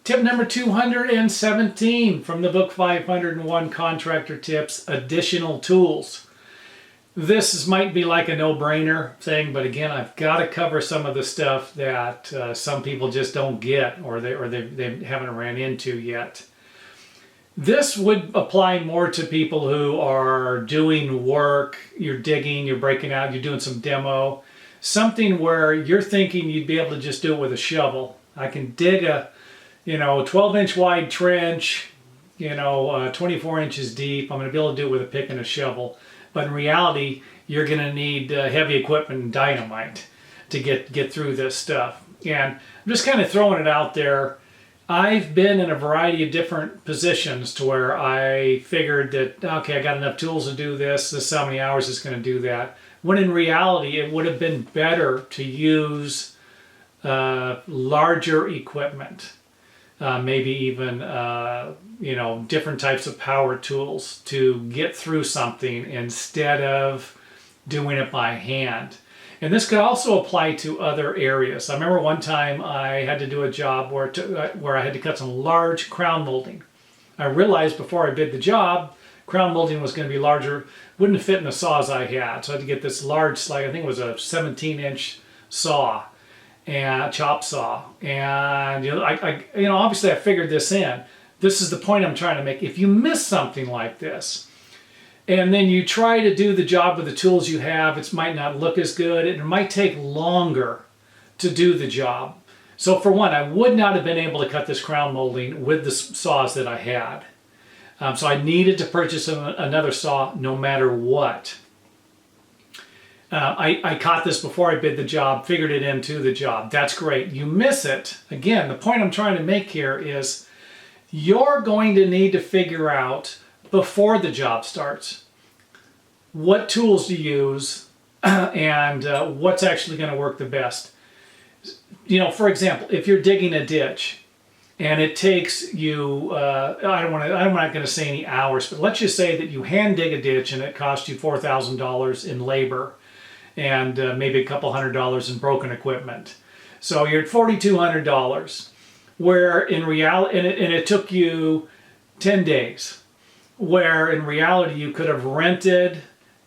Tip number 217 from the book 501 Contractor Tips, Additional Tools. This might be like a no-brainer thing, but again, I've got to cover some of the stuff that some people just don't get or they haven't ran into yet. This would apply more to people who are doing work, you're digging, you're breaking out, you're doing some demo, something where you're thinking you'd be able to just do it with a shovel. I can dig a 12-inch wide trench, 24 inches deep. I'm going to be able to do it with a pick and a shovel. But in reality, you're going to need heavy equipment and dynamite to get through this stuff. And I'm just kind of throwing it out there. I've been in a variety of different positions to where I figured that, okay, I got enough tools to do this. This is how many hours it's going to do that. When in reality, it would have been better to use larger equipment. Maybe even different types of power tools to get through something instead of doing it by hand. And this could also apply to other areas. I remember one time I had to do a job where I had to cut some large crown molding. I realized before I bid the job, crown molding was going to be larger, wouldn't fit in the saws I had. So I had to get this large slag, I think it was a 17-inch saw, and chop saw, and obviously I figured this in. This is the point I'm trying to make. If you miss something like this, and then you try to do the job with the tools you have, it might not look as good. It might take longer to do the job. So for one, I would not have been able to cut this crown molding with the saws that I had. So I needed to purchase another saw no matter what. I caught this before I bid the job, figured it into the job. That's great. You miss it. Again, the point I'm trying to make here is you're going to need to figure out before the job starts what tools to use and what's actually going to work the best. For example, if you're digging a ditch and it takes you, I'm not going to say any hours, but let's just say that you hand dig a ditch and it costs you $4,000 in labor and maybe a couple $100 in broken equipment. So you're at $4,200, where in reality, and it took you 10 days, where in reality you could have rented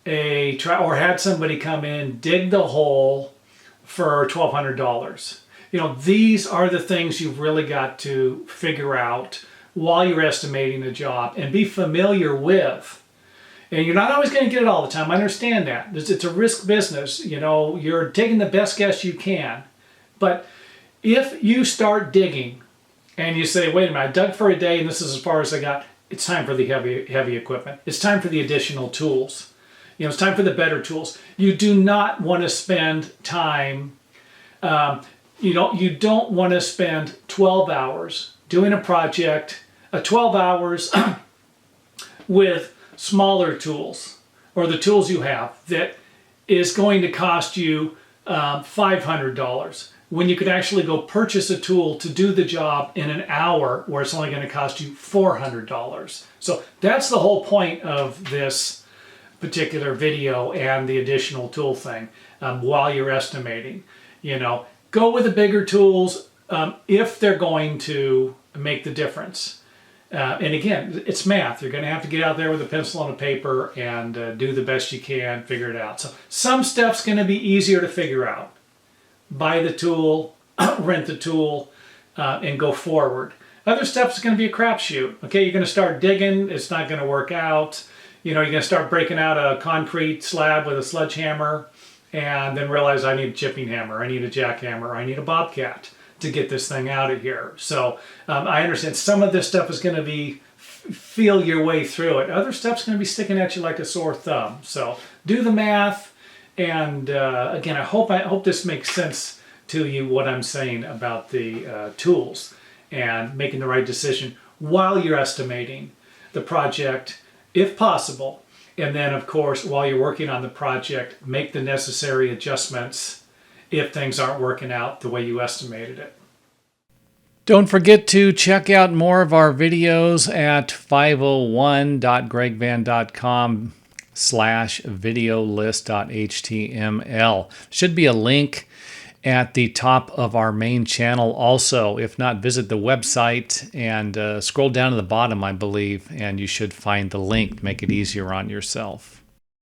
or had somebody come in, dig the hole for $1,200. These are the things you've really got to figure out while you're estimating the job and be familiar with. And you're not always going to get it all the time. I understand that. It's a risk business. You're taking the best guess you can. But if you start digging and you say, wait a minute, I dug for a day and this is as far as I got, it's time for the heavy equipment. It's time for the additional tools. It's time for the better tools. You do not want to spend time, you don't want to spend 12 hours doing a project, 12 hours with smaller tools or the tools you have that is going to cost you $500 when you could actually go purchase a tool to do the job in an hour where it's only going to cost you $400. So that's the whole point of this particular video and the additional tool thing while you're estimating. Go with the bigger tools if they're going to make the difference. And again, it's math. You're going to have to get out there with a pencil and a paper and do the best you can, figure it out. So some stuff's going to be easier to figure out. Buy the tool, rent the tool, and go forward. Other stuff's going to be a crapshoot. Okay, you're going to start digging. It's not going to work out. You're going to start breaking out a concrete slab with a sledgehammer and then realize I need a chipping hammer, I need a jackhammer, I need a bobcat to get this thing out of here. So I understand some of this stuff is going to be feel your way through it. Other stuff's going to be sticking at you like a sore thumb. So do the math. And again, I hope this makes sense to you what I'm saying about the tools and making the right decision while you're estimating the project, if possible. And then, of course, while you're working on the project, make the necessary adjustments if things aren't working out the way you estimated it. Don't forget to check out more of our videos at 501.gregvan.com/videolist.html. Should be a link at the top of our main channel also. If not, visit the website and scroll down to the bottom, I believe, and you should find the link to make it easier on yourself.